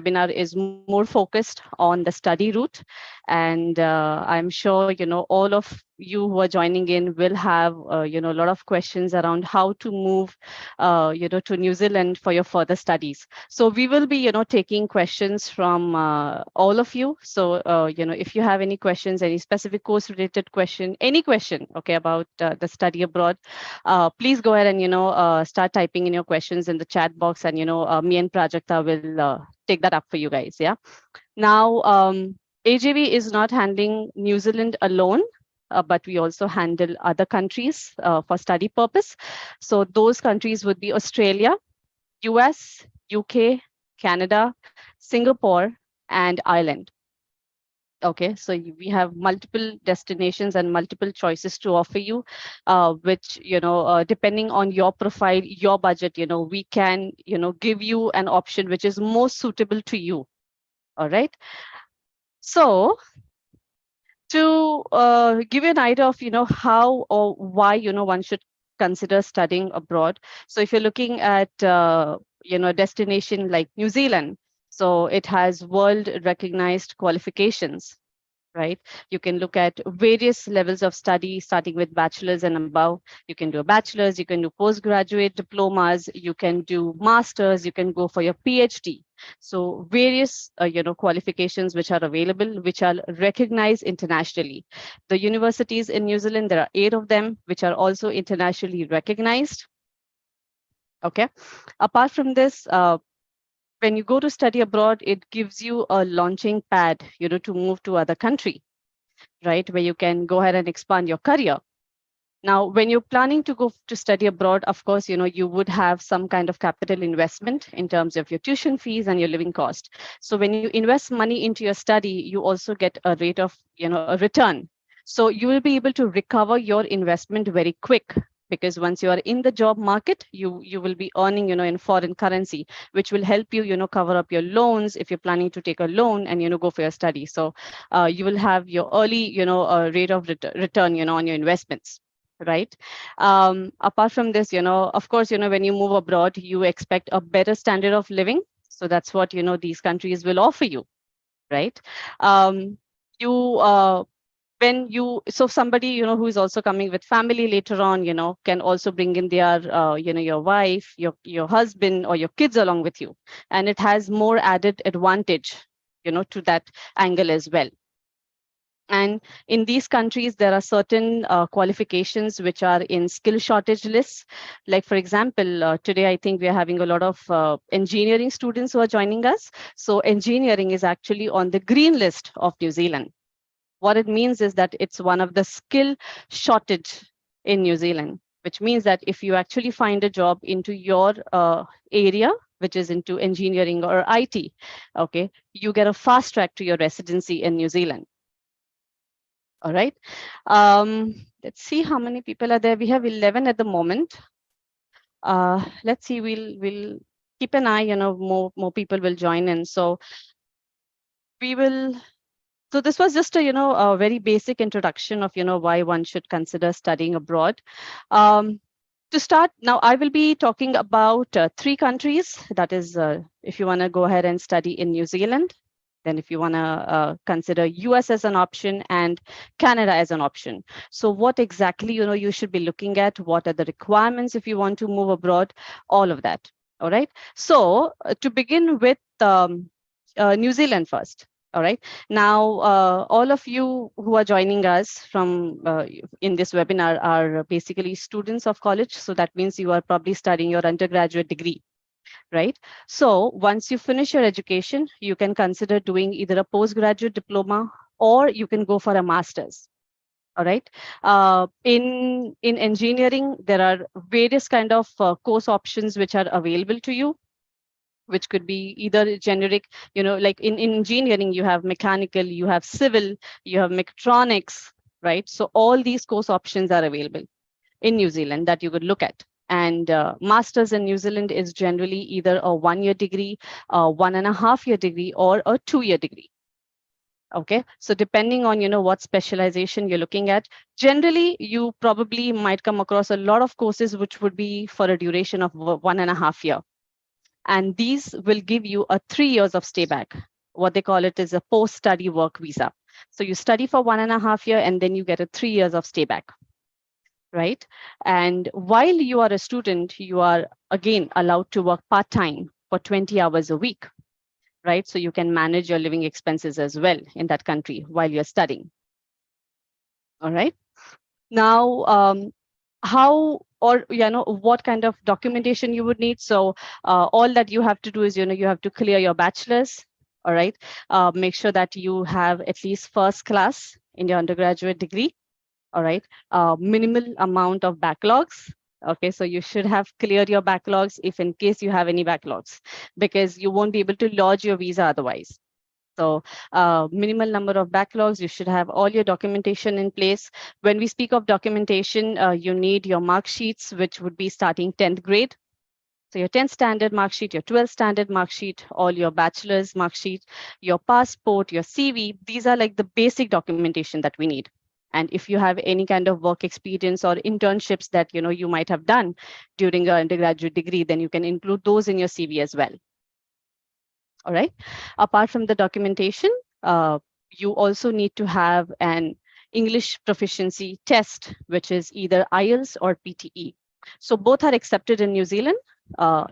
webinar is more focused on the study route. And I'm sure, all of you who are joining in will have, a lot of questions around how to move, to New Zealand for your further studies. So we will be, taking questions from all of you. So, if you have any questions, any specific course related question, any question, okay, about the study abroad, please go ahead and, start typing in your questions in the chat box, and, me and Prajakta will take that up for you guys. Yeah. Now, AJV is not handling New Zealand alone, but we also handle other countries for study purpose. So those countries would be Australia, US, UK, Canada, Singapore, and Ireland. Okay, so we have multiple destinations and multiple choices to offer you, which, depending on your profile, your budget, we can, give you an option which is most suitable to you. All right. So to give you an idea of, how or why, one should consider studying abroad. So if you're looking at, a destination like New Zealand, so it has world recognized qualifications, right? You can look at various levels of study, starting with bachelor's and above. You can do a bachelor's, you can do postgraduate diplomas, you can do master's, you can go for your PhD. So various, qualifications which are available, which are recognized internationally. The universities in New Zealand, there are 8 of them, which are also internationally recognized. Okay. Apart from this, when you go to study abroad, it gives you a launching pad, to move to other country, right? Where you can go ahead and expand your career. Now, when you're planning to go to study abroad, of course, you would have some kind of capital investment in terms of your tuition fees and your living cost. So when you invest money into your study, you also get a rate of, a return. So you will be able to recover your investment very quick, because once you are in the job market, you will be earning, in foreign currency, which will help you, cover up your loans if you're planning to take a loan and, go for your study. So you will have your early, rate of return, on your investments. Right. Apart from this, of course, when you move abroad, you expect a better standard of living. So that's what, these countries will offer you. Right. You when you so somebody who is also coming with family later on, can also bring in their your wife, your husband, or your kids along with you, and it has more added advantage to that angle as well. And in these countries, there are certain qualifications which are in skill shortage lists. Like, for example, today, I think we are having a lot of engineering students who are joining us. So engineering is actually on the green list of New Zealand. What it means is that it's one of the skill shortage in New Zealand, which means that if you actually find a job into your area, which is into engineering or IT, okay, you get a fast track to your residency in New Zealand. All right. Let's see how many people are there. We have 11 at the moment. Let's see. We'll keep an eye. More people will join in. So we will. So this was just a very basic introduction of why one should consider studying abroad. To start, now I will be talking about 3 countries. That is, if you want to go ahead and study in New Zealand, then if you want to consider US as an option and Canada as an option. So what exactly you should be looking at, what are the requirements if you want to move abroad, all of that. All right. So to begin with, New Zealand first. All right. Now, all of you who are joining us from in this webinar are basically students of college. So that means you are probably studying your undergraduate degree. Right. So once you finish your education, you can consider doing either a postgraduate diploma or you can go for a master's. All right. In engineering, there are various kind of course options which are available to you, which could be either generic, like in engineering, you have mechanical, you have civil, you have mechatronics, right? So all these course options are available in New Zealand that you could look at. And master's in New Zealand is generally either a 1-year degree, a 1.5-year degree, or a 2-year degree. Okay, so depending on what specialization you're looking at, generally you probably might come across a lot of courses which would be for a duration of 1.5 years. And these will give you a 3 years of stay back. What they call it is a post-study work visa. So you study for 1.5 year and then you get a 3 years of stay back, right? And while you are a student, you are again allowed to work part-time for 20 hours a week, right? So you can manage your living expenses as well in that country while you're studying. All right. Now, how or what kind of documentation you would need. So all that you have to do is you have to clear your bachelor's. All right. Make sure that you have at least first class in your undergraduate degree. All right. Minimal amount of backlogs. Okay, so you should have cleared your backlogs if in case you have any backlogs, because you won't be able to lodge your visa otherwise. So minimal number of backlogs, you should have all your documentation in place. When we speak of documentation, you need your mark sheets, which would be starting 10th grade. So your 10th standard mark sheet, your 12th standard mark sheet, all your bachelor's mark sheet, your passport, your CV, these are like the basic documentation that we need. And if you have any kind of work experience or internships that you might have done during your undergraduate degree, then you can include those in your CV as well. All right. Apart from the documentation, you also need to have an English proficiency test, which is either IELTS or PTE. So both are accepted in New Zealand.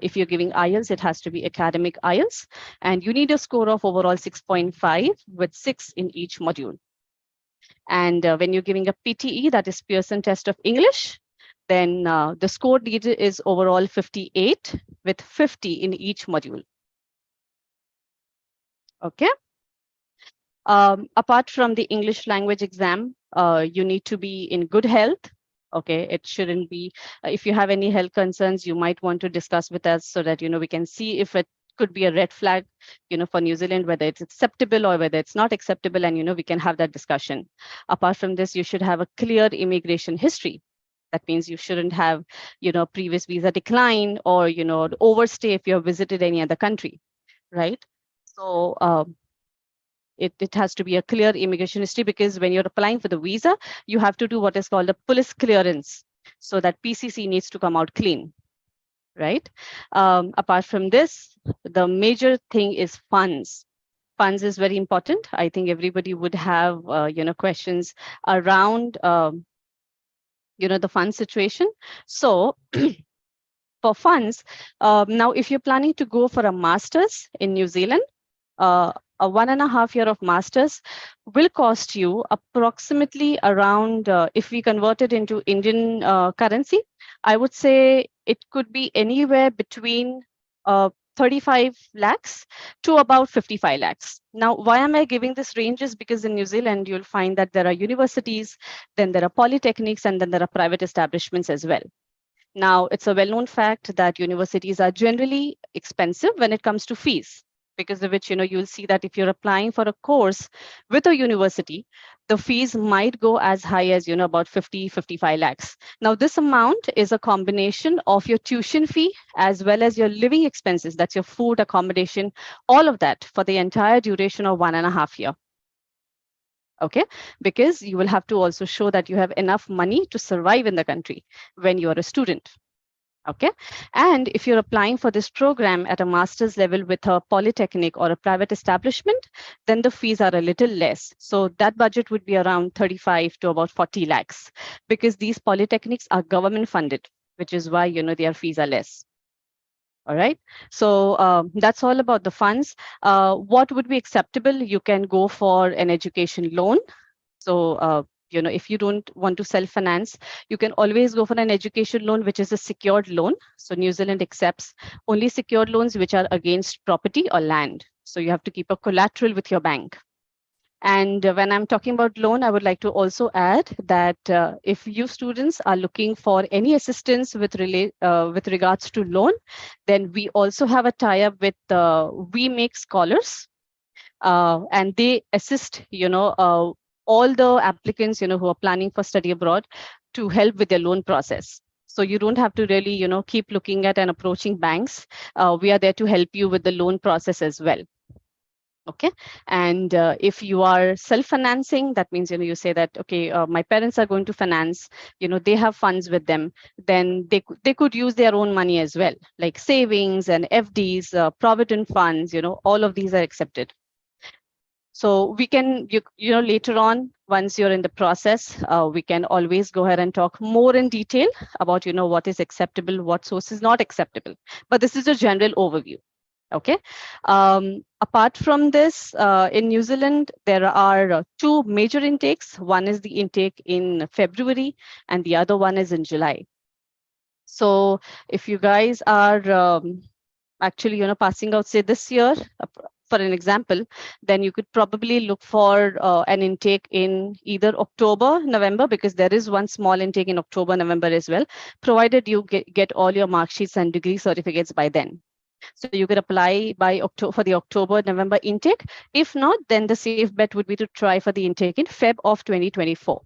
If you're giving IELTS, it has to be academic IELTS, and you need a score of overall 6.5 with 6 in each module. And when you're giving a PTE, that is Pearson Test of English, then the score needed is overall 58 with 50 in each module. Okay. Apart from the English language exam, you need to be in good health. Okay, it shouldn't be, if you have any health concerns, you might want to discuss with us so that, we can see if it could be a red flag, for New Zealand, whether it's acceptable or whether it's not acceptable, and, we can have that discussion. Apart from this, you should have a clear immigration history. That means you shouldn't have, previous visa decline or, overstay if you have visited any other country, right? So, it has to be a clear immigration history, because when you're applying for the visa, you have to do what is called a police clearance. So that PCC needs to come out clean, right? Apart from this, the major thing is funds. Funds is very important. I think everybody would have, questions around, the fund situation. So for funds, now if you're planning to go for a master's in New Zealand, a 1.5 year of master's will cost you approximately around, if we convert it into Indian currency, I would say it could be anywhere between 35 lakhs to about 55 lakhs. Now, why am I giving this range is because in New Zealand, you'll find that there are universities, then there are polytechnics, and then there are private establishments as well. Now, it's a well-known fact that universities are generally expensive when it comes to fees, because of which, you'll see that if you're applying for a course with a university, the fees might go as high as, about 50, 55 lakhs. Now, this amount is a combination of your tuition fee as well as your living expenses. That's your food, accommodation, all of that for the entire duration of 1.5 year. Okay, because you will have to also show that you have enough money to survive in the country when you are a student. Okay, and if you're applying for this program at a master's level with a polytechnic or a private establishment, then the fees are a little less. So that budget would be around 35 to about 40 lakhs, because these polytechnics are government funded, which is why, their fees are less. All right, so that's all about the funds. What would be acceptable? You can go for an education loan. So, if you don't want to self-finance, you can always go for an education loan, which is a secured loan. So New Zealand accepts only secured loans which are against property or land. So you have to keep a collateral with your bank. And when I'm talking about loan, I would like to also add that if you students are looking for any assistance with regards to loan, then we also have a tie-up with We Make Scholars, and they assist, all the applicants, who are planning for study abroad to help with their loan process. So you don't have to really, keep looking at and approaching banks. We are there to help you with the loan process as well. Okay. And if you are self-financing, that means, you say that, okay, my parents are going to finance, they have funds with them, then they could use their own money as well, like savings and FDs, provident funds, all of these are accepted. So we can, later on, once you're in the process, we can always go ahead and talk more in detail about, what is acceptable, what source is not acceptable. But this is a general overview. Okay. Apart from this, in New Zealand, there are two major intakes. One is the intake in February, and the other one is in July. So if you guys are actually, passing out, say this year, for an example, then you could probably look for an intake in either October, November, because there is one small intake in October, November as well, provided you get all your mark sheets and degree certificates by then. So you could apply by October for the October, November intake. If not, then the safe bet would be to try for the intake in Feb of 2024.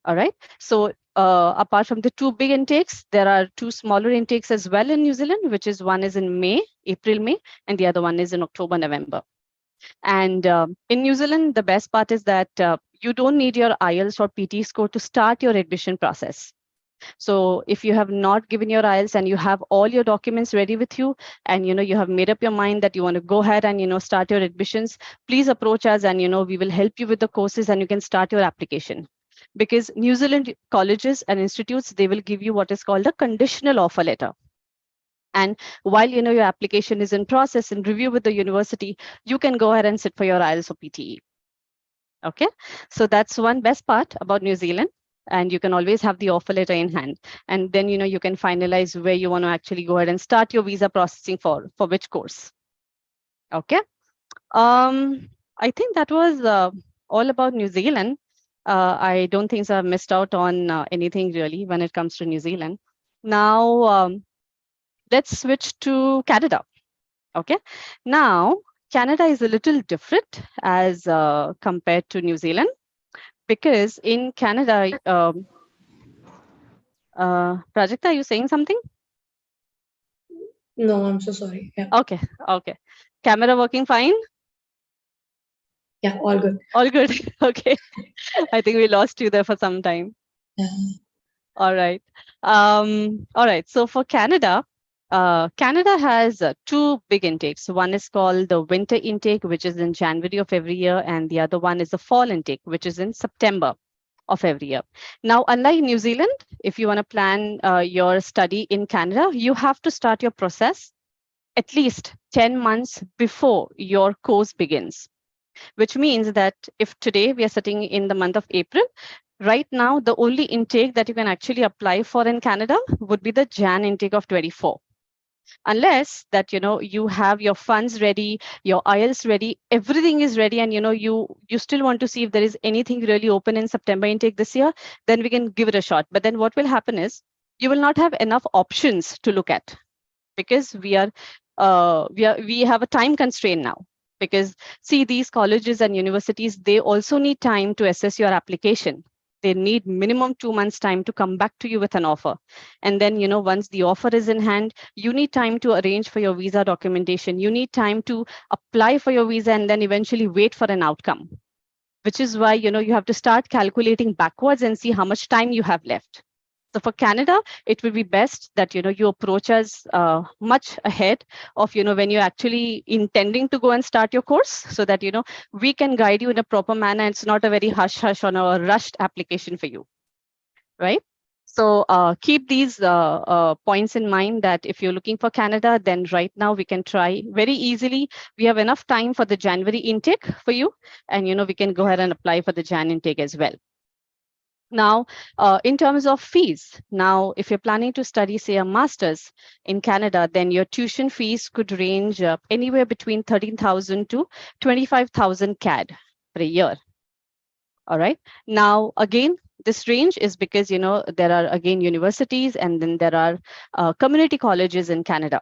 All right. So apart from the two big intakes, there are two smaller intakes as well in New Zealand, which is one is in May, April, May, and the other one is in October, November. And in New Zealand, the best part is that you don't need your IELTS or PT score to start your admission process. So if you have not given your IELTS and you have all your documents ready with you, and you have made up your mind that you want to go ahead and start your admissions, please approach us, and we will help you with the courses and you can start your application. Because New Zealand colleges and institutes, they will give you what is called a conditional offer letter. And while your application is in process and review with the university, you can go ahead and sit for your IELTS or PTE. Okay, so that's one best part about New Zealand. And you can always have the offer letter in hand, and then you can finalize where you want to actually go ahead and start your visa processing for which course. Okay. I think that was all about New Zealand. I don't think so I've missed out on anything really when it comes to New Zealand. Now let's switch to Canada. Okay. Now Canada is a little different as compared to New Zealand, because in Canada, Prajakta, are you saying something? No, I'm so sorry. Yeah. Okay, okay. Camera working fine? Yeah, all good. All good. Okay. I think we lost you there for some time. Yeah. All right. All right. So for Canada, Canada has two big intakes. One is called the winter intake, which is in January of every year, and the other one is the fall intake, which is in September of every year. Now, unlike New Zealand, if you want to plan your study in Canada, you have to start your process at least 10 months before your course begins, which means that if today we are sitting in the month of April, right now, the only intake that you can actually apply for in Canada would be the Jan intake of 24. Unless that you have your funds ready, your IELTS ready, everything is ready, and you still want to see if there is anything really open in September intake this year, then we can give it a shot. But then what will happen is you will not have enough options to look at, because we have a time constraint now. Because see, these colleges and universities, they also need time to assess your application. They need minimum 2 months time to come back to you with an offer. And then once the offer is in hand, you need time to arrange for your visa documentation, you need time to apply for your visa, and then eventually wait for an outcome, which is why you have to start calculating backwards and see how much time you have left. So for Canada, it will be best that you approach us much ahead of when you're actually intending to go and start your course, so that we can guide you in a proper manner. It's not a very hush hush on a rushed application for you, right? So keep these points in mind, that if you're looking for Canada, then right now we can try very easily. We have enough time for the January intake for you, and we can go ahead and apply for the Jan intake as well. Now, in terms of fees, now, if you're planning to study, say, a master's in Canada, then your tuition fees could range anywhere between 13,000 to 25,000 CAD per year. All right. Now, again, this range is because, there are, again, universities, and then there are community colleges in Canada,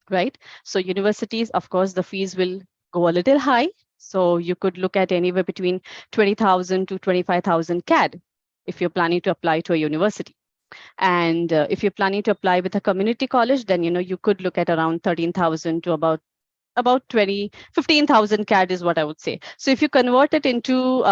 right? So universities, of course, the fees will go a little high. So you could look at anywhere between 20,000 to 25,000 CAD if you're planning to apply to a university. And if you're planning to apply with a community college, then you could look at around 13,000 to about about 15,000 CAD is what I would say. So if you convert it into